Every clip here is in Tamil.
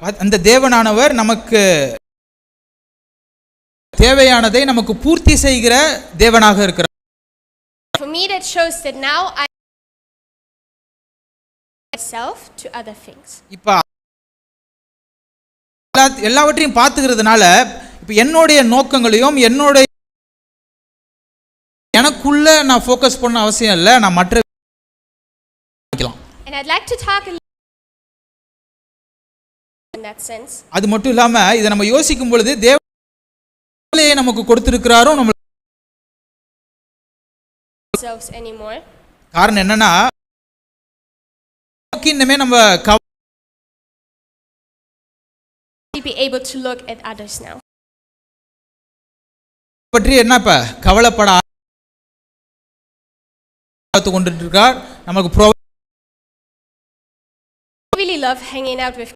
அந்த தேவனானவர் நமக்கு தேவையானதை நமக்கு பூர்த்தி செய்கிற தேவனாக இருக்கிறார். For me that shows that now I myself to other things. இப்ப எல்லாவற்றையும் பார்த்துக்கிறதுனால இப்ப என்னுடைய நோக்கங்களையும் என்னுடைய எனக்குள்ள நான் ஃபோக்கஸ் பண்ண அவசியம் இல்லை, நான் மற்ற And I'd like to talk a little in that sense. அது மட்டும் இல்லாம இதை நம்ம யோசிக்கும் பொழுது தேவனே நமக்கு கொடுத்திருக்கிறாரோ நம்ம ourselves anymore. காரணம் என்னன்னா இன்னமே நம்ம be able to look at others now. பற்றி என்ன இப்ப கவலைப்பட கொண்டுட்டு இருக்கார். நமக்கு really love hanging out with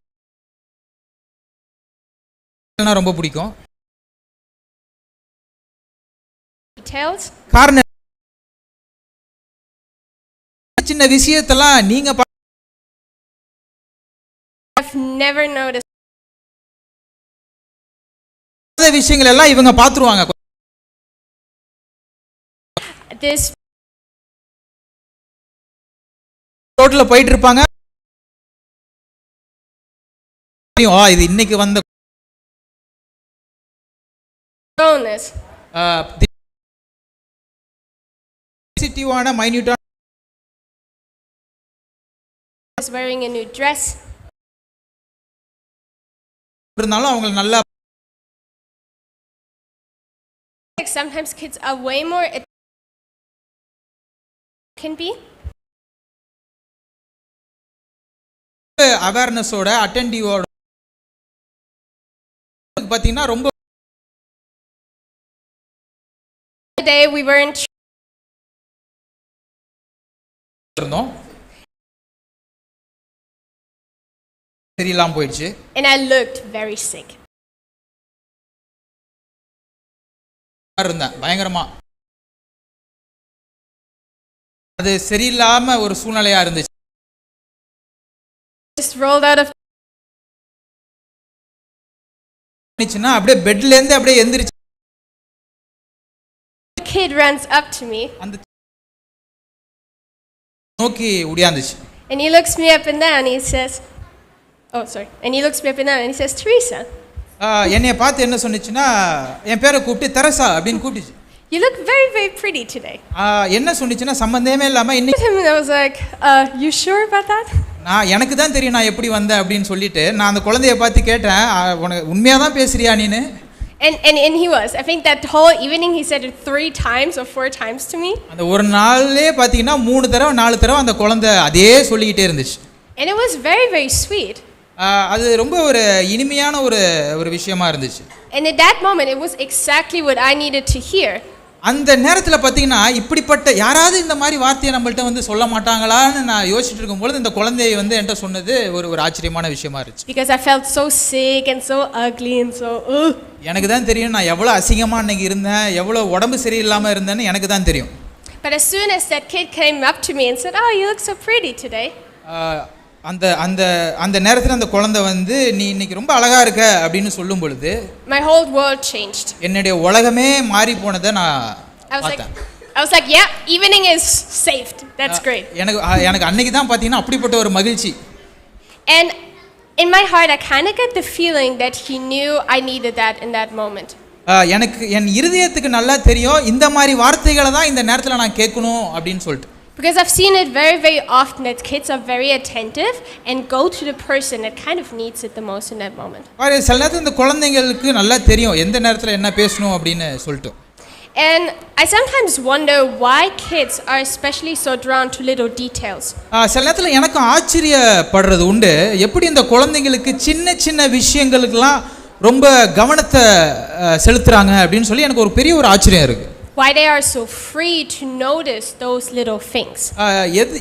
ரொம்ப பிடிக்கும். details. காரணம் சின்ன விஷயத்தெல்லாம் நீங்க I've never noticed விஷயங்கள் எல்லாம் இவங்க பாத்துருவாங்க. this ரோட்ல போயிட்டு இருப்பாங்க, இது இன்னைக்கு வந்த bonus சென்சிட்டிவான மைன்யூட்டா is wearing a new dress. இருந்தாலும் அவங்க நல்லா sometimes kids are way more can be அவேர்னஸோட அட்டென்டிவோட பாத்தீங்கன்னா ரொம்ப day we were in இருந்தோம், சரியில்லாம போயிடுச்சு and I looked very sick. இருந்தேன் பயங்கரமா, அது சரியில்லாம ஒரு சூழ்நிலையா இருந்துச்சு. Just rolled out of அப்படியே பெட்ல இருந்து அப்படியே எந்திரிச்சு the kid runs up to me அந்த நோக்கி ஓடியாந்துச்சு. and he looks me up and down and he says and he looks me up and down and he says Teresa. என்னைய பார்த்து என்ன சொன்னுச்சுன்னா என் பேரை கூப்பிட்டு தெரசா அப்படின்னு கூப்பிட்டுச்சு. You look very very pretty today. என்ன சொன்னுச்சுன்னா சம்பந்தமே இல்லாம இன்னைக்கு I was like you sure about that? நான் எனக்கு தான் தெரியும் நான் எப்படி வந்தேன் அப்படின்னு சொல்லிட்டு நான் அந்த குழந்தைய பார்த்து கேட்டேன், உனக்கு உண்மையா தான் பேசுறியா நீனு? And he was. I think that whole evening he said it 3 times or 4 times to me. அந்த ஒரு நாள்லே பாத்தீங்கன்னா 3 தடவை 4 தடவை அந்த குழந்தை அதே சொல்லிக்கிட்டே இருந்துச்சு. And it was very very sweet. அது ரொம்ப ஒரு இனிமையான ஒரு விஷயமா இருந்துச்சு. And at that moment it was exactly what I needed to hear. அந்த நேரத்துல பாத்தீங்கன்னா இப்படிப்பட்ட யாராவது இந்த மாதிரி வார்த்தையை நம்மள்ட்ட வந்து சொல்ல மாட்டாங்களான்னு நான் யோசிச்சுட்டு இருக்கும்போது இந்த குழந்தையை வந்து என்கிட்ட சொன்னது ஒரு ஆச்சரியமான விஷயமா இருந்துச்சு. Because I felt so sick and so ugly and so எனக்கு தான் தெரியும் நான் எவ்வளவு அசிங்கமா அன்னைக்கு இருந்தேன், எவ்வளவு உடம்பு சரியில்லாம இருந்தேன்னு எனக்கு தான் தெரியும். But as soon as that kid came up to me and said, "Oh, you look so pretty today." அந்த அந்த அந்த நேரத்துல அந்த குழந்தை வந்து நீ இன்னைக்கு ரொம்ப அழகா இருக்க அப்படின்னு சொல்லும் பொழுது my whole world changed. என்னுடைய உலகமே மாறி போனதை நான் பார்த்தேன். I was like, yeah, evening is saved. That's great. எனக்கு அன்னைக்கு தான் பாத்தீங்கன்னா அப்படிப்பட்ட ஒரு மகிழ்ச்சி. And in my heart I kind of get the feeling that he knew I needed that in that moment. எனக்கு என் இருதயத்துக்கு நல்லா தெரியும் இந்த மாதிரி வார்த்தைகளை தான் இந்த நேரத்துல நான் கேட்கணும் அப்படின்னு சொல்லிட்டு. Because I've seen it very very often that kids are very attentive and go to the person that kind of needs it the most in that moment. சில நேரத்துல இந்த குழந்தைகளுக்கு நல்லா தெரியும் எந்த நேரத்துல என்ன பேசணும் அப்படின்னு சொல்லிட்டு. And I sometimes wonder why kids are especially so drawn to little details. சில நேரத்துல எனக்கு ஆச்சரியப்படுறது உண்டு, எப்படி இந்த குழந்தைகளுக்கு சின்ன சின்ன விஷயங்களுக்கெல்லாம் ரொம்ப கவனத்தை செலுத்துறாங்க அப்படின்னு சொல்லி எனக்கு ஒரு பெரிய ஒரு ஆச்சரியம் இருக்கு. Why they are so free to notice those little things.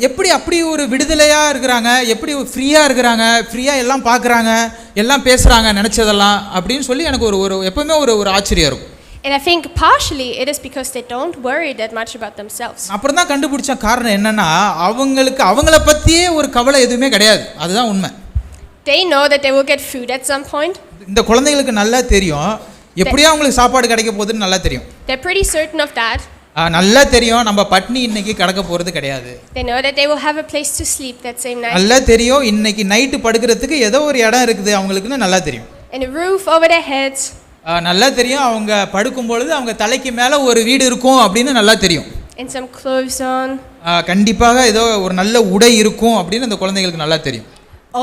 எப்படி அப்படி ஒரு விடுதலையா இருக்குறாங்க, எப்படி ஃப்ரீயா இருக்குறாங்க, ஃப்ரீயா எல்லாம் பார்க்கறாங்க, எல்லாம் பேசுறாங்க நினைச்சதெல்லாம் அப்படின்னு சொல்லி எனக்கு ஒரு எப்பவுமே ஒரு ஆச்சரியம் இருக்கும். And I think partially it is because they don't worry that much about themselves. அப்புறம் தான் கண்டுபிடிச்ச காரணம் என்னன்னா அவங்கள பத்தியே ஒரு கவலை எதுவுமே கிடையாது, அதுதான் உண்மை. they know that they will get food at some point. இந்த குழந்தைகளுக்கு நல்லா தெரியும் எப்படியா அவங்களுக்கு சாப்பாடு கிடைக்க போகுதுன்னு நல்லா தெரியும். They're pretty certain of that. நல்லா தெரியும் நம்ம பட்னி இன்னைக்கு கடக்க போறது கிடையாது. They know that they will have a place to sleep that same night. நல்லா தெரியும் இன்னைக்கு நைட் படுக்கிறதுக்கு ஏதோ ஒரு இடம் இருக்குது அவங்களுக்குன்னு நல்லா தெரியும். And a roof over their heads. நல்லா தெரியும் அவங்க படுக்கும் பொழுது அவங்க தலைக்கு மேல ஒரு வீடு இருக்கும் அப்படின்னு நல்லா தெரியும். And some clothes on. கண்டிப்பாக ஏதோ ஒரு நல்ல உடை இருக்கும் அப்படின்னு அந்த குழந்தைகளுக்கு நல்லா தெரியும்.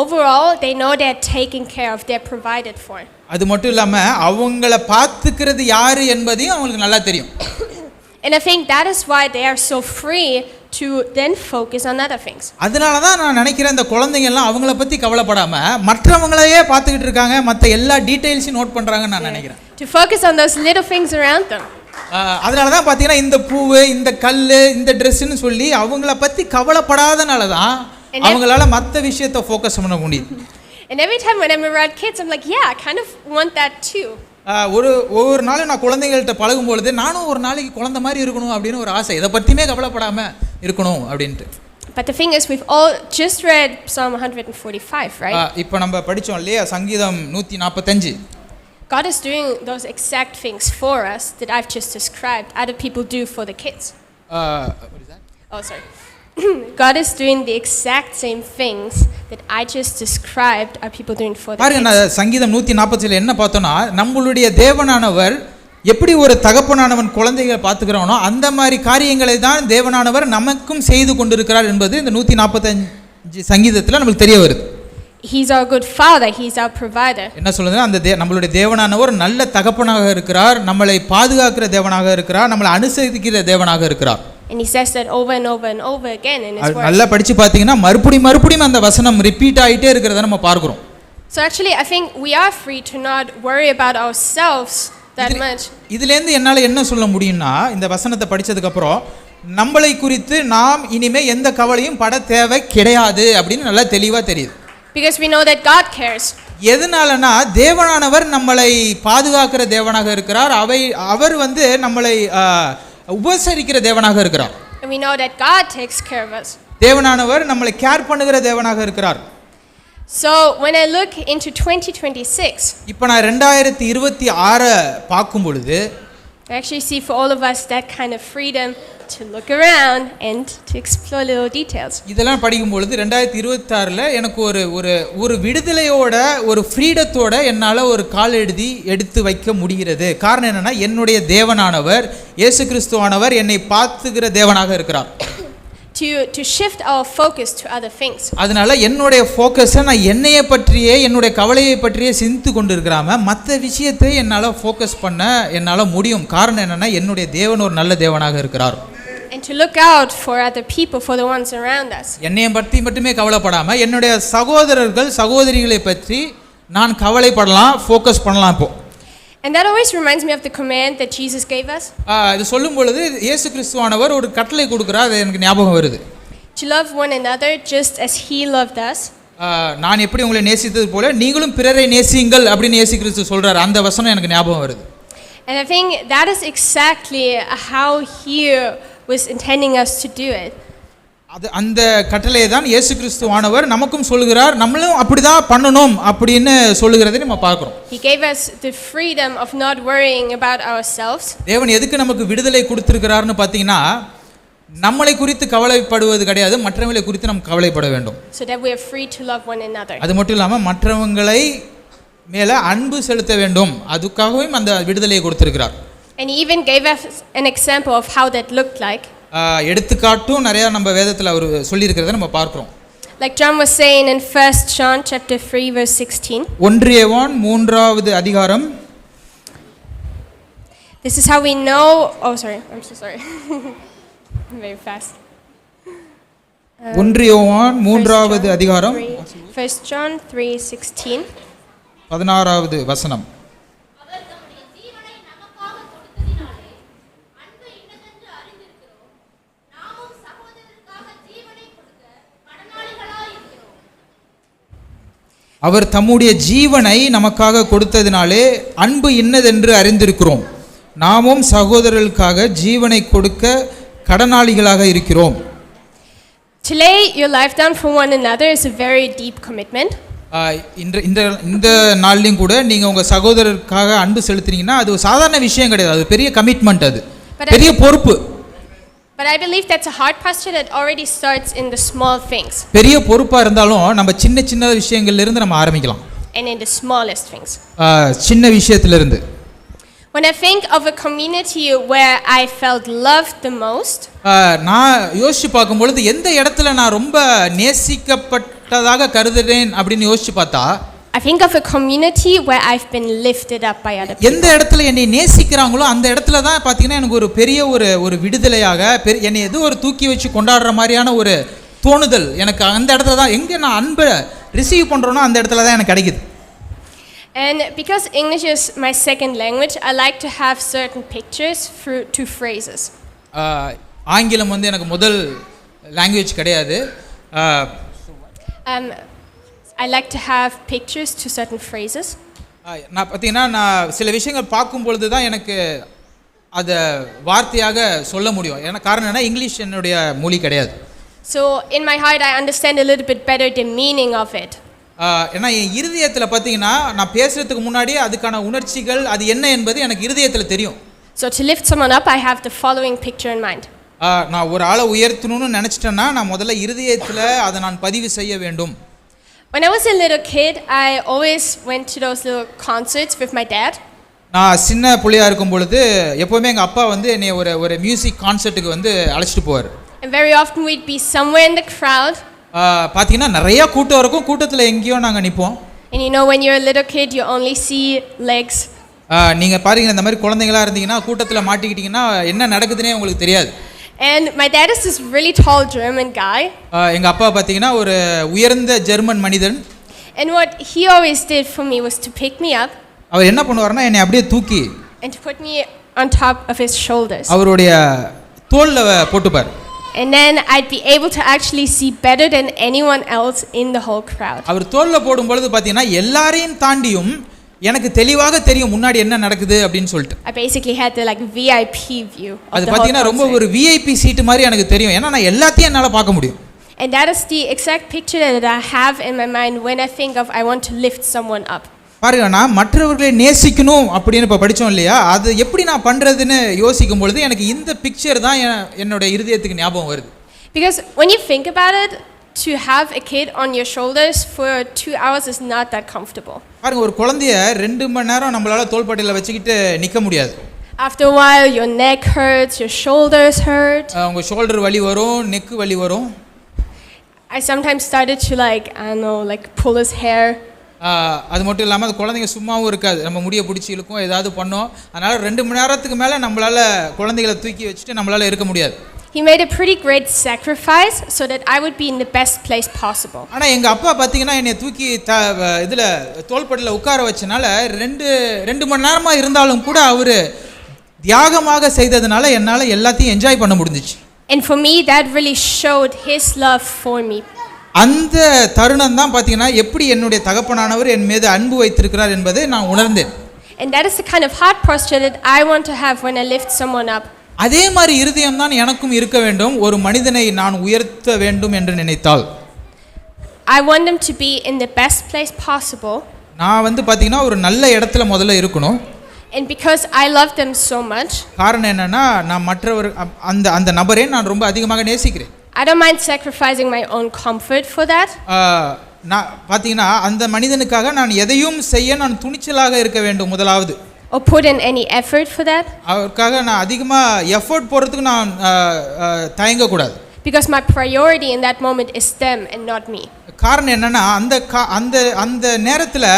Overall, they know they're taken care of, they're provided for. அது மட்டும் இல்லாம அவங்கள பார்த்துக்கிறது யாரு என்பதையும் அவங்களுக்கு நல்லா தெரியும். And I think that is why they are so free to then focus on other things. அதனால தான் நான் நினைக்கிறேன் இந்த குழந்தைங்க எல்லாம் அவங்கள பத்தி கவலைப்படாம மற்றவங்களையே பார்த்துக்கிட்டு இருக்காங்க மற்ற எல்லா டீடைல்ஸையும் நோட் பண்றாங்கன்னு நான் நினைக்கிறேன். To focus on those little things around them. அதனால தான் பார்த்தீங்கன்னா இந்த பூவு இந்த கல் இந்த ட்ரெஸ்ன்னு சொல்லி அவங்கள பத்தி கவலைப்படாதனால தான் அவங்களால மற்ற விஷயத்தை ஃபோக்கஸ் பண்ண முடியுது. And every time when I'm around kids, I'm like, yeah, I kind of want that too. ஒவ்வொரு நாளும் நான் குழந்தைகள்கிட்ட பழகும் பொழுது நானும் ஒரு நாளைக்கு குழந்தை மாதிரி இருக்கணும் அப்படின்னு ஒரு ஆசை, இதை பற்றியுமே கவலைப்படாமல் இருக்கணும் அப்படின்ட்டு. But the thing is, we've all just read Psalm 145, right? இப்போ நம்ம படித்தோம் இல்லையா சங்கீதம் 145. God is doing those exact things for us that I've just described other people do for the kids. What is that? Oh, sorry. God is doing the exact same things that I just described are people doing for the kids. பாருங்க சங்கீதம் 147 என்ன பார்த்தோம்னா நம்மளுடைய தேவனானவர் எப்படி ஒரு தகப்பனானவன் குழந்தைகளை பார்த்துக்கிறானோ அந்த மாதிரி காரியங்களை தான் தேவனானவர் நமக்கும் செய்து கொண்டிருக்கிறார் என்பது இந்த 145 சங்கீதத்தில் நமக்கு தெரிய வருது. He's our good father, he's our provider. என்ன சொல்லுதுன்னா அந்த நம்மளுடைய தேவனானவர் நல்ல தகப்பனாக இருக்கிறார், நம்மளை பாதுகாக்கிற தேவனாக இருக்கிறார், நம்மளை அனுசரிக்கிற தேவனாக இருக்கிறார். And he says that over and over and over again in his word. நல்லா படிச்சு பாத்தீங்கன்னா மறுபடியும் அந்த வசனம் ரிப்பீட் ஆயிட்டே இருக்கிறத நம்ம பார்க்கிறோம். So actually I think we are free to not worry about ourselves that much. இதுல இருந்து என்னால என்ன சொல்ல முடியும்னா இந்த வசனத்தை படிச்சதுக்கு அப்புறம் நம்மளை குறித்து நாம் இனிமே எந்த கவலையும் பட தேவை கிடையாது அப்படின்னு நல்லா தெளிவா தெரியுது. Because we know that God cares. எதனாலனா தேவனானவர் நம்மளை பாதுகாக்கிற தேவனாக இருக்கிறார், அவர் நம்மளை உபசரிக்கிற தேவனாக இருக்கிறார். And we know that God takes care of us. தேவனானவர் நம்மளை கேர் பண்ணுகிற தேவனாக இருக்கிறார். So when I look into 2026, இப்போ நான் 2026 பார்க்கும் பொழுது I actually see for all of us that kind of freedom to look around and to explore little details. இதெல்லாம் படிக்கும் பொழுது 2026ல எனக்கு ஒரு விடுதலையோட ஒரு ஃப்ரீடத்தோட என்னால் ஒரு கால் எடுத்து வைக்க முடிகிறது. காரணம் என்னன்னா என்னுடைய தேவனானவர் இயேசு கிறிஸ்துவானவர் என்னை பார்த்துக்கிற தேவனாக இருக்கிறார். To shift our focus to other things. அதனால என்னுடைய ஃபோக்கஸை நான் என்னைய பற்றியே என்னுடைய கவலையை பற்றியே சிந்தித்து கொண்டு இருக்கிறாம மற்ற விஷயத்தை என்னால் ஃபோக்கஸ் பண்ண என்னால் முடியும். காரணம் என்னன்னா என்னுடைய தேவன் ஒரு நல்ல தேவனாக இருக்கிறார். And to look out for other people, for the ones around us. என்னைய பற்றி மட்டுமே கவலைப்படாம என்னுடைய சகோதரர்கள் சகோதரிகளை பற்றி நான் கவலைப்படலாம், ஃபோக்கஸ் பண்ணலாம். இப்போ And that always reminds me of the command that Jesus gave us. இது சொல்லும் பொழுது இயேசு கிறிஸ்துவானவர் ஒரு கட்டளை கொடுக்கிறார், அது எனக்கு ஞாபகம் வருது. To love one another just as he loved us. நான் எப்படி உங்களை நேசித்தது போல நீங்களும் பிறரை நேசியுங்கள் அப்படின்னு இயேசு கிறிஸ்து சொல்றார். அந்த வசனம் எனக்கு ஞாபகம் வருது. And I think that is exactly how he was intending us to do it. அந்த கட்டளையை தான் இயேசு கிறிஸ்துவானவர் நமக்கும் சொல்கிறார், நம்மளும் அப்படிதான் பண்ணணும் அப்படின்னு சொல்லுகிறதை நம்ம பார்க்கிறோம். He gave us the freedom of not worrying about ourselves. தேவன் எதுக்கு நமக்கு விடுதலை கொடுத்திருக்கிறார்னு பார்த்தீங்கன்னா நம்மளை குறித்து கவலைப்படுவது கிடையாது, மற்றவங்களை குறித்து நாம் கவலைப்பட வேண்டும். So that we are free to love one another. அது மட்டும் இல்லாம மற்றவங்களை மேல அன்பு செலுத்த வேண்டும், அதுக்காகவும் அந்த விடுதலையை கொடுத்திருக்கிறார். And he even gave us an example of how that looked like. எடுத்துக்காட்டும் நிறைய நம்ம வேதத்தில் அவர் சொல்லியிருக்கிறத நம்ம பார்க்கிறோம். Like John was saying in 1 John chapter 3 verse 16. 1 யோவான் 3வது அதிகாரம். This is how we know. Oh sorry, I'm so sorry. I'm very fast. 1 யோவான் 3வது அதிகாரம் 1 John 3:16. 16வது வசனம். அவர் தம்முடைய ஜீவனை நமக்காக கொடுத்ததினாலே அன்பு இன்னதென்று அறிந்திருக்கிறோம், நாமும் சகோதரர்களுக்காக ஜீவனை கொடுக்க கடனாளிகளாக இருக்கிறோம். To lay your life down for one another is a very deep commitment. இந்த இந்த இந்த நாள்லையும் கூட நீங்கள் உங்கள் சகோதரருக்காக அன்பு செலுத்துனீங்கன்னா அது ஒரு சாதாரண விஷயம் கிடையாது, அது பெரிய கமிட்மெண்ட், அது பெரிய பொறுப்பு. But I believe that's a heart posture that already starts in the small things. பெரிய பொறுப்பாக இருந்தாலும் நம்ம சின்ன சின்ன விஷயங்கள்ல இருந்து நம்ம ஆரம்பிக்கலாம். And in the smallest things. சின்ன விஷயத்திலிருந்து. When I think of a community where I felt loved the most, நான் யோசிச்சு பார்க்கும் பொழுது எந்த இடத்துல நான் ரொம்ப நேசிக்கப்பட்டதாக கருதுறேன் அப்படின்னு யோசிச்சு பார்த்தா, I think of a community where I've been lifted up by other people. எந்த இடத்துல என்னை நேசிக்கிறாங்களோ அந்த இடத்துல தான் பார்த்தீங்கன்னா எனக்கு ஒரு பெரிய ஒரு விடுதலையாக என்னை ஏதோ ஒரு தூக்கி வச்சு கொண்டாடுற மாதிரியான ஒரு தோணுதல் எனக்கு அந்த இடத்துல தான், எங்கே நான் அன்பை ரிசீவ் பண்ணுறோனோ அந்த இடத்துல தான் எனக்கு கிடைக்குது. And because English is my second language, I like to have certain pictures to phrases. ஆங்கிலம் வந்து எனக்கு முதல் லாங்குவேஜ் கிடையாது. I like to have pictures to certain phrases. நான் பார்த்தீங்கன்னா நான் சில விஷயங்கள் பார்க்கும் பொழுது தான் எனக்கு அதை வார்த்தையாக சொல்ல முடியும். ஏன்னா காரணம் என்ன, இங்கிலீஷ் என்னுடைய மொழி கிடையாது. So in my heart I understand a little bit better the meaning of it. ஏன்னா என் இருதயத்தில் பார்த்தீங்கன்னா நான் பேசுறதுக்கு முன்னாடி அதுக்கான உணர்ச்சிகள் அது என்ன என்பது எனக்கு இருதயத்தில் தெரியும். So to lift someone up, I have the following picture in mind. நான் ஒரு ஆளை உயர்த்தணும்னு நினச்சிட்டேன்னா நான் முதல்ல இருதயத்தில் அதை நான் பதிவு செய்ய வேண்டும். When I was a little kid, I always went to those little concerts with my dad. நான் சின்ன புள்ளையா இருக்கும் பொழுது எப்போவுமே எங்கள் அப்பா வந்து என்னை ஒரு மியூசிக் கான்சர்ட்டுக்கு வந்து அழைச்சிட்டு போவார். And very often we'd be somewhere in the crowd. பார்த்தீங்கன்னா நிறைய கூட்டம் இருக்கும், கூட்டத்தில் எங்கேயோ நாங்கள் நிற்போம். And you know when you're a little kid, you only see legs. நீங்கள் பாருங்க, இந்த மாதிரி குழந்தைங்களா இருந்தீங்கன்னா கூட்டத்தில் மாட்டிக்கிட்டீங்கன்னா என்ன நடக்குதுன்னே உங்களுக்கு தெரியாது. And my dad is this really tall German guy. எங்கள் அப்பா பார்த்தீங்கன்னா ஒரு உயர்ந்த ஜெர்மன் மனிதன். And what he always did for me was to pick me up. அவர் என்ன பண்ணுவார்னா என்னை அப்படியே தூக்கி and to put me on top of his shoulders. அவருடைய தோள்ல போட்டுப்பார். And then I'd be able to actually see better than anyone else in the whole crowd. அவர் தோள்ல போடும் பொழுது பார்த்தீங்கன்னா எல்லாரையும் தாண்டியும் எனக்கு தெளிவாக தெரியும் முன்னாடி என்ன நடக்குது அப்படினு சொல்லிட்டு. I basically had the like VIP view of the whole. அது பார்த்தீங்கன்னா ரொம்ப ஒரு VIP சீட் மாதிரி எனக்கு தெரியும். ஏன்னா நான் எல்லாத்தையும் என்னால பார்க்க முடியும். And that is the exact picture that I have in my mind when I think of I want to lift someone up. பாருங்க, நான் மற்றவர்களை நேசிக்கணும் அப்படின்னு இப்ப படிச்சோம் இல்லையா, அது எப்படி நான் பண்றதுன்னு யோசிக்கும் பொழுது எனக்கு இந்த பிக்சர் தான் என்னோட இதயத்துக்கு ஞாபகம் வருது. Because when you think about it, to have a kid on your shoulders for 2 hours is not that comfortable. பாருங்க, ஒரு குழந்தைய 2 மணி நேரம் நம்மளால தோள்பட்டையில வச்சுக்கிட்டு நிக்க முடியாது. After a while your neck hurts, your shoulders hurt. உங்க ஷோல்டர் வலி வரும், நெக் வலி வரும். I sometimes started to like pull his hair. அது மட்டும் இல்லாமல் அது குழந்தைங்க சும்மாவும் இருக்காது, நம்ம முடியை பிடிச்சி இழுக்கும், ஏதாவது பண்ணோம். அதனால் 2 மணி நேரத்துக்கு மேலே நம்மளால் குழந்தைகளை தூக்கி வச்சுட்டு நம்மளால் இருக்க முடியாது. He made a pretty great sacrifice so that I would be in the best place possible. ஆனால் எங்கள் அப்பா பார்த்தீங்கன்னா என்னை தூக்கி இதில் தோள்பட்டையில் உட்கார வச்சனால 2 மணி நேரமாக இருந்தாலும் கூட அவர் தியாகமாக செய்ததுனால என்னால் எல்லாத்தையும் என்ஜாய் பண்ண முடிஞ்சிச்சு. And for me that really showed his love for me. அந்த தருணம் தான் பார்த்தீங்கன்னா எப்படி என்னுடைய தகப்பனானவர் என் மீது அன்பு வைத்திருக்கிறார் என்பதை நான் உணர்ந்தேன். And that is the kind of heart posture that I want to have when I lift someone up. அதே மாதிரி இருதயம் தான் எனக்கும் இருக்க வேண்டும். ஒரு மனிதனை நான் உயர்த்த வேண்டும் என்று நினைத்தால் I want them to be in the best place possible. நான் வந்து பார்த்தீங்கன்னா ஒரு நல்ல இடத்துல முதல்ல இருக்கணும். And because I love them so much, காரணம் என்னன்னா நான் மற்றவர் அந்த நபரை நான் ரொம்ப அதிகமாக நேசிக்கிறேன். I don't mind sacrificing my own comfort for that. நான் பார்த்தீங்கன்னா அந்த மனிதனுக்காக நான் எதையும் செய்ய நான் துணிச்சலாக இருக்க வேண்டும் முதலாவது. Or put in any effort for that. அவருக்காக நான் அதிகமாக எஃபோர்ட் போடுறதுக்கு நான் தயங்கக்கூடாது. Because my priority in that moment is them and not me. காரணம் என்னன்னா அந்த நேரத்தில்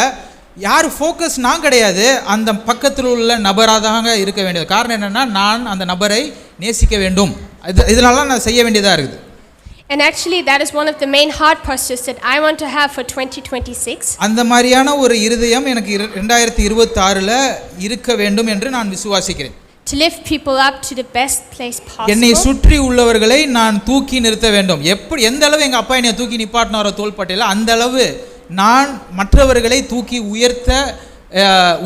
யார் ஃபோக்கஸ் நான் கிடையாது, அந்த பக்கத்தில் உள்ள நபராக இருக்க வேண்டியது. காரணம் என்னன்னா நான் அந்த நபரை நேசிக்க வேண்டும், இதனால நான் செய்ய வேண்டியதாக இருக்குது. And actually that is one of the main heart postures that I want to have for 2026. அந்த மாதிரியான ஒரு இருதயம் எனக்கு 2026ல இருக்க வேண்டும் என்று நான் விசுவாசிக்கிறேன். To lift people up to the best place possible. என்னை சுற்றி உள்ளவர்களை நான் தூக்கி நிறுத்த வேண்டும். எந்த அளவு எங்க அப்பா என்னை தூக்கி நிப்பாட்டினாரோ தோள்பட்டையில, அந்த அளவு நான் மற்றவர்களை தூக்கி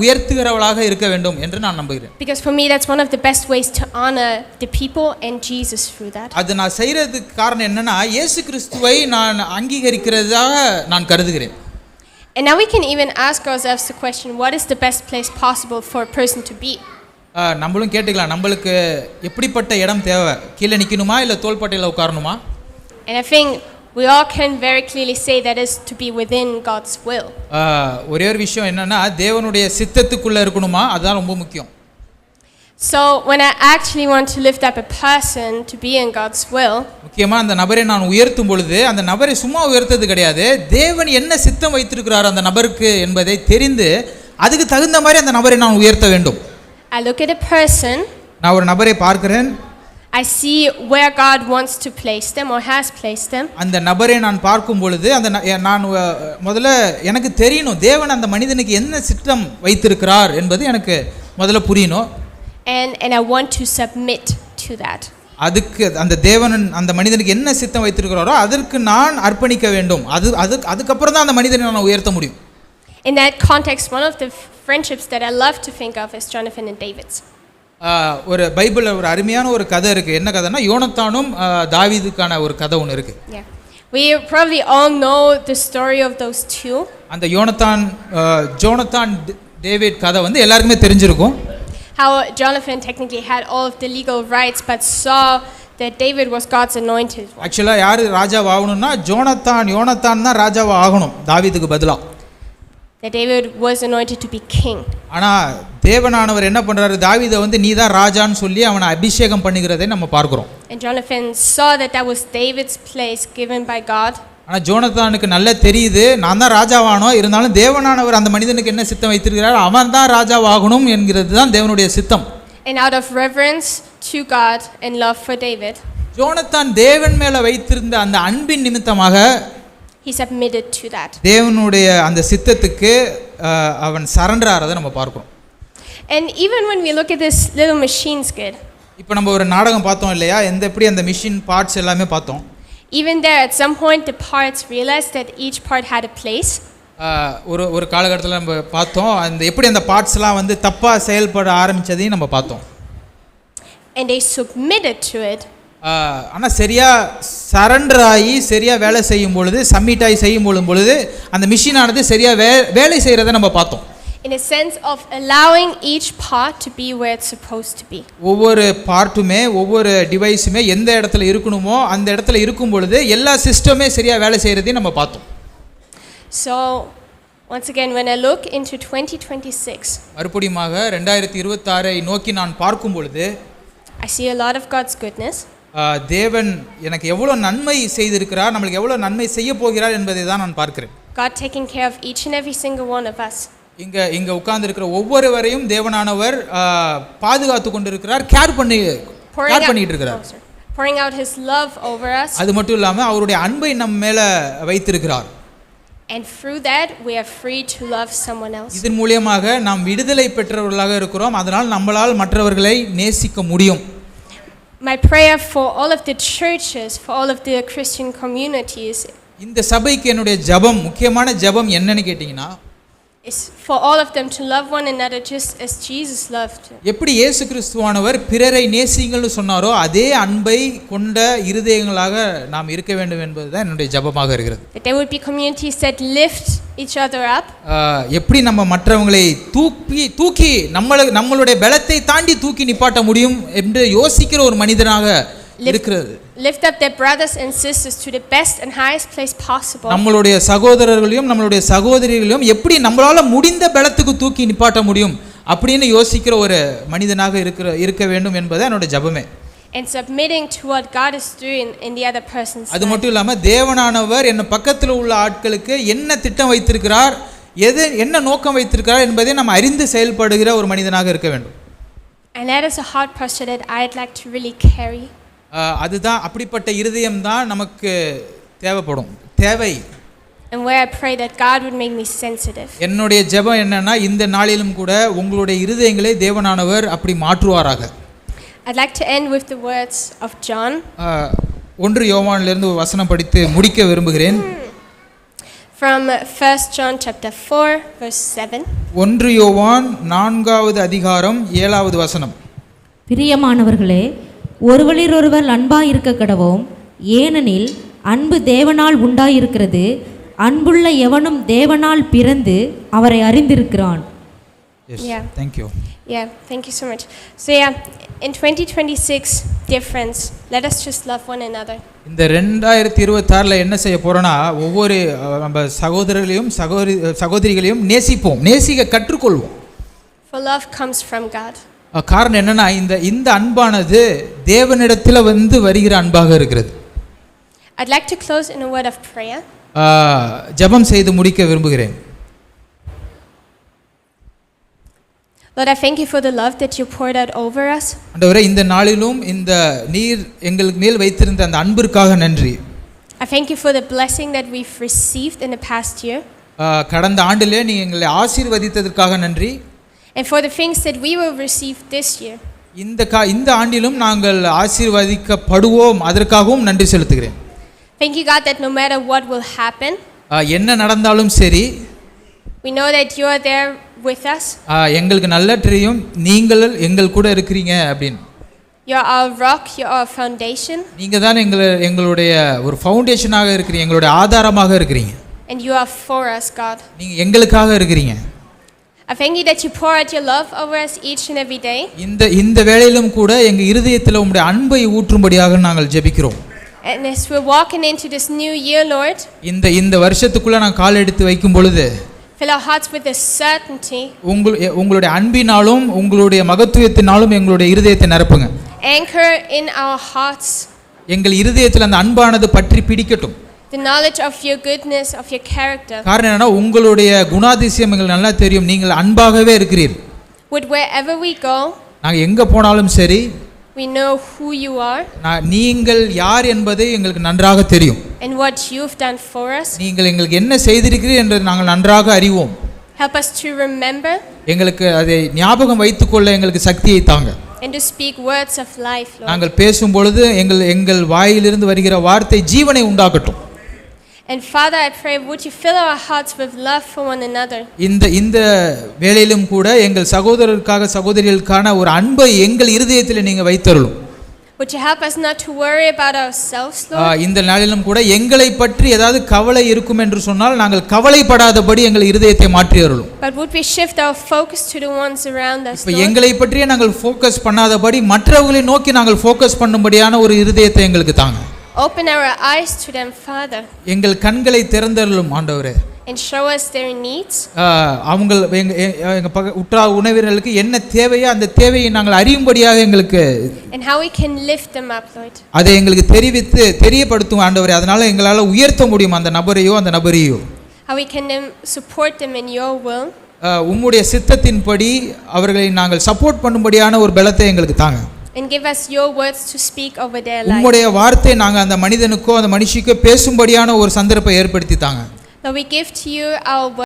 உயர்த்துகிறவளாக இருக்க வேண்டும் என்று நான் நம்புகிறேன். Because for me that's one of the best ways to honor the people and Jesus through that. அது நான் செய்யறதுக்கு காரணம் என்னன்னா இயேசு கிறிஸ்துவை நான் அங்கீகரிக்கிறதாக நான் கருதுகிறேன். And now we can even ask ourselves the question, what is the best place possible for a person to be? நம்மளும் கேட்டுக்கலாம், நம்மளுக்கு எப்படிப்பட்ட இடம் தேவை? கீழே நிற்கணுமா இல்லை தோள்பட்டையில் உட்காரணுமா? And I think we all can very clearly say that is to be within God's will. ஒரே ஒரு விஷயம் என்னன்னா, தேவனுடைய சித்தத்துக்குள்ளே இருக்கணுமா, அதுதான் ரொம்ப முக்கியம். So when I actually want to lift up a person to be in God's will, முக்கியமாக அந்த நபரை நான் உயர்த்தும் பொழுது அந்த நபரை சும்மா உயர்த்தது கிடையாது, தேவன் என்ன சித்தம் வைத்திருக்கிறார் அந்த நபருக்கு என்பதை தெரிந்து அதுக்கு தகுந்த மாதிரி அந்த நபரை நான் உயர்த்த வேண்டும். I look at a person, நான் ஒரு நபரை பார்க்கிறேன், I see where God wants to place them or has placed them. அந்த நபரை நான் பார்க்கும் பொழுது நான் முதல்ல எனக்கு தெரியணும் தேவன் அந்த மனிதனுக்கு என்ன சித்தம் வைத்திருக்கிறார் என்பது எனக்கு முதல்ல புரியணும். And I want to submit to that. அதுக்கு அந்த தேவன் அந்த மனிதனுக்கு என்ன சித்தம் வைத்திருக்கிறாரோ அதற்கு நான் அர்ப்பணிக்க வேண்டும். அதுக்கப்புறம் தான் அந்த மனிதனை நான் உயர்த்த முடியும். In that context, one of the friendships that I love to think of is Jonathan and David's. ஒரு பைபிளில் ஒரு அருமையான ஒரு கதை இருக்குது. என்ன கதைன்னா, யோனத்தானும் தாவீதுக்கான ஒரு கதை ஒன்று இருக்குது. Yeah. We probably all know the story of those two. அந்த ஜோனத்தான் டேவிட் கதை வந்து எல்லாருக்குமே தெரிஞ்சிருக்கும். How Jonathan technically had all of the legal rights but saw that David was God's anointed one. ஆக்சுவலாக யார் ராஜாவா ஆகணும்னா யோனத்தான் தான் ராஜாவா ஆகணும் தாவீதுக்கு பதிலாக. That David was anointed to be king. ஆனால் தேவனானவர் என்ன பண்ணுறாரு, தாவீதை வந்து நீ தான் ராஜான்னு சொல்லி அவனை அபிஷேகம் பண்ணுகிறதை நம்ம பார்க்குறோம். And Jonathan saw that that was David's place given by God. ஆனால் ஜோனத்தானுக்கு நல்லா தெரியுது, நான் தான் ராஜாவானோ, இருந்தாலும் தேவனானவர் அந்த மனிதனுக்கு என்ன சித்தம் வைத்திருக்கிறார், அவன் தான் ராஜாவாகணும் என்கிறது தான் தேவனுடைய சித்தம். And out of reverence to God and love for David, Jonathan தேவன் மேலே வைத்திருந்த அந்த அன்பின் நிமித்தமாக he submitted to that. தேவனுடைய அந்த சித்தத்துக்கு அவன் சரண்டர் ஆகிறதை நம்ம பார்க்கிறோம். And even when we look at this little machine skid, இப்போ நம்ம ஒரு நாடகம் பார்த்தோம் இல்லையா, எப்படி அந்த மிஷின் பார்ட்ஸ் எல்லாமே பார்த்தோம். even there at some point the parts realized that each part had a place. ஒரு காலகட்டத்தில் நம்ம பார்த்தோம் அந்த எப்படி அந்த பார்ட்ஸ்லாம் வந்து தப்பாக செயல்பட ஆரம்பித்ததையும் நம்ம பார்த்தோம். And they submitted to it. ஆனால் சரியாக சரண்டர் ஆகி சரியாக வேலை செய்யும் பொழுது, சப்மிட் ஆகி செய்யும் பொழுது அந்த மிஷினானது சரியாக வேலை செய்கிறத நம்ம பார்த்தோம். In a sense of allowing each part to be where it's supposed to be. ஒவ்வொரு பார்ட்டுமே ஒவ்வொரு டிவைஸுமே எந்த இடத்துல இருக்கணுமோ அந்த இடத்துல இருக்கும் பொழுது எல்லா சிஸ்டமே சரியாக வேலை செய்கிறதையும் நம்ம பார்த்தோம். So once again when I look into 2026, மறுபடியுமாக 2026 நோக்கி நான் பார்க்கும் பொழுது I see a lot of God's goodness. தேவன் எனக்கு எவ்வளோ நன்மை செய்திருக்கிறார், நம்மளுக்கு எவ்வளோ நன்மை செய்ய போகிறார் என்பதை தான் நான் பார்க்கிறேன். God taking care of each and every single one of us. இங்கே உட்கார்ந்து இருக்கிற ஒவ்வொருவரையும் தேவனானவர் பாதுகாத்து கொண்டிருக்கிறார், கேர் பண்ணிட்டு இருக்கிறார். Pouring out his love over us. அது மட்டும் இல்லாமல் அவருடைய அன்பை நம்ம மேலே வைத்திருக்கிறார். And through that we are free to love someone else. இதன் மூலமாக நாம் விடுதலை பெற்றவர்களாக இருக்கிறோம், அதனால் நம்மளால் மற்றவர்களை நேசிக்க முடியும். My prayer for all of the churches, for all of the Christian communities, இந்த சபைக்கு என்னுடைய ஜெபம், முக்கியமான ஜெபம் என்னன்னு கேட்டிங்கன்னா, is for all of them to love one another just as Jesus loved. எப்படி இயேசு கிறிஸ்துவானவர் பிறரை நேசிங்கள்னு சொன்னாரோ அதே அன்பை கொண்ட இருதயங்களாக நாம் இருக்க வேண்டும் என்பதுதான் என்னுடைய ஜெபமாக இருக்கிறது. That there would be communities that lift each other up. எப்படி நம்ம மற்றவங்களை தூக்கி நம்மளுடைய பலத்தை தாண்டி தூக்கி நிப்பாட்ட முடியும் என்று யோசிக்கிற ஒரு மனிதனாக இருக்கிறது. Lift up their brothers and sisters to the best and highest place possible. நம்மளுடைய சகோதரர்களையும் நம்மளுடைய சகோதரிகளையும் எப்படி நம்மளால முடிந்த பலத்துக்கு தூக்கி நிப்பாட்ட முடியும் அப்படின்னு யோசிக்கிற ஒரு மனிதனாக இருக்க வேண்டும் என்பது என்னோட ஜெபமே. And submitting to what God is doing in the other person's life. அது மட்டும் இல்லாம தேவனானவர் என்ன பக்கத்தில் உள்ள ஆட்களுக்கு என்ன திட்டம் வைத்திருக்கிறார், என்ன நோக்கம் வைத்திருக்கிறார் என்பதை நம்ம அறிந்து செயல்படுகிற ஒரு மனிதனாக இருக்க வேண்டும். And that is a heart posture that I'd like to really carry. அதுதான், அப்படிப்பட்ட இருதயம் தான் நமக்கு தேவை. And where I pray that God would make me sensitive. என்னுடைய ஜெபம் என்னன்னா, இந்த நாளிலும் கூட உங்களுடைய இருதயங்களை தேவனானவர் அப்படி மாற்றுவாராக. I'd like to end with the words of John. 1 யோவானிலிருந்து ஒரு வசனம் படித்து முடிக்க விரும்புகிறேன். From 1 John chapter 4 verse 7. 1 யோவான் 4வது அதிகாரம் 7வது வசனம். பிரியமானவர்களே, ஒருவரிலொருவர் அன்பாய் இருக்க கடவோம், ஏனெனில் அன்பு தேவனால் உண்டாயிருக்கிறது, அன்புள்ள எவனும் தேவனால் பிறந்து அவரை அறிந்திருக்கிறான். Yeah. Thank you. Yeah, thank you so much. So yeah, in 2026, dear friends, let us just love one another. இந்த 2026ல என்ன செய்ய போறோம்னா ஒவ்வொரு நம்ம சகோதரர்களையும் சகோதரிகளையும் நேசிக்க கற்றுக்கொள்வோம். For love comes from God. காரணம் என்னன்னா இந்த அன்பானது தேவனிடத்தில் வருகிற அன்பாக இருக்கிறது. I'd like to close in a word of prayer. ஜெபம் செய்து முடிக்க விரும்புகிறேன். Lord, I thank you for the love that you poured out over us. ஆண்டவரே, இந்த நாளிலும் இந்த நீர் எங்களுக்கு மேல் வைத்திருந்த அந்த அன்பிற்காக நன்றி. I thank you for the blessing that we've received in the past year. கடந்த ஆண்டிலே நீ எங்களை ஆசீர்வதித்ததற்காக நன்றி. And for the things that we will receive this year. இந்த ஆண்டிலும் நாங்கள் ஆசீர்வதிக்கப்படுவோம், அதற்காகவும் நன்றி செலுத்துகிறேன். Thank you, God, that no matter what will happen, என்ன நடந்தாலும் சரி, we know that you are there with us. எங்களுக்கு நல்லா தெரியும் நீங்கள் எங்கள் கூட இருக்கிறீங்க அப்படின்னு. You are our rock, you are our foundation. நீங்க தான் எங்களுடைய ஒரு ஃபவுண்டேஷனாக இருக்கிறீங்க, எங்களுடைய ஆதாரமாக இருக்கிறீங்க. And you are for us, God. நீங்க எங்களுக்காக இருக்கிறீங்க. I thank you that you pour out your love over us each and every day. இந்த வேளையிலும் கூட எங்க இருதயத்தில் உம்முடைய அன்பை ஊற்றும்படியாக நாங்கள் ஜெபிக்கிறோம். And as we're walking into this new year, Lord, இந்த வருஷத்துக்குள்ள நான் கால் எடுத்து வைக்கும் பொழுது fill our hearts with a certainty. உங்களுடைய அன்பினாலும் உங்களுடைய மகத்துவத்தினாலும் எங்களுடைய இருதயத்தை நிரப்புங்க. Anchor in our hearts எங்கள் இருதயத்தில் அந்த அன்பானது பற்றி பிடிக்கட்டும். the knowledge of your goodness, of your character. காரணம் என்னன்னா உங்களுடைய குணாதிசயம் எங்களுக்கு நல்லா தெரியும். நீங்கள் அன்பாகவே இருக்கிறீர்கள். Would wherever we go, நாங்க எங்க போனாலும் சரி, we know who you are நீங்கள் யார் என்பது எங்களுக்கு நன்றாக தெரியும். and what you've done for us. நீங்கள் எங்களுக்கு என்ன செய்திருக்கிறீர்கள் என்று நாங்கள் நன்றாக அறிவோம். Help us to remember எங்களுக்கு அதை ஞாபகம் வைத்துக்கொள்ள எங்களுக்கு சக்தியை தாங்க. and to speak words of life, Lord. நாங்கள் பேசும் பொழுது எங்கள் வாயிலிருந்து வருகிற வார்த்தை ஜீவனை உண்டாக்கட்டும். And Father, I pray, would you fill our hearts with love for one another? இந்த வேளையிலும் கூட எங்கள் சகோதரருக்காக சகோதரிகளுக்கான ஒரு அன்பை எங்கள் இருதயத்தில் நீங்க வைத்தருளும். Would you help us not to worry about ourselves, Lord? இந்த நாளிலும் கூட எங்களை பற்றி ஏதாவது கவலை இருக்கும் என்று சொன்னால் நாங்கள் கவலைப்படாதபடி எங்கள் இருதயத்தை மாற்றி அருளும். But would we shift our focus to the ones around us, இப்ப Lord? எங்களை பற்றியே நாங்கள் ஃபோக்கஸ் பண்ணாதபடி மற்றவர்களை நோக்கி நாங்கள் ஃபோக்கஸ் பண்ணும்படியான ஒரு இருதயத்தை எங்களுக்கு தாங்க. Open our eyes to them, Father. எங்கள் கண்களை திறந்தருளும் ஆண்டவரே. And show us their needs. அவங்க எங்க உற்றார் உணவினர்களுக்கு என்ன தேவையோ அந்த தேவையை நாங்கள் அறியும்படியாக எங்களுக்கு And how we can lift them up, Lord. அதை எங்களுக்கு தெரியப்படுத்தும் ஆண்டவரே. அதனால எங்களால் உயர்த்த முடியும் அந்த நபரையோ. How we can support them in your will. உம்முடைய சித்தத்தின்படி அவர்களை நாங்கள் சப்போர்ட் பண்ணும்படியான ஒரு பலத்தை எங்களுக்கு தாங்க. And give us your words to speak over their life. உம்முடைய வார்த்தை நாங்க அந்த மனிதனுக்கோ அந்த மனுஷிக்கோ பேசும்படியான ஒரு சந்தர்ப்பத்தை ஏற்படுத்தி தாங்க. Lord, we give to you our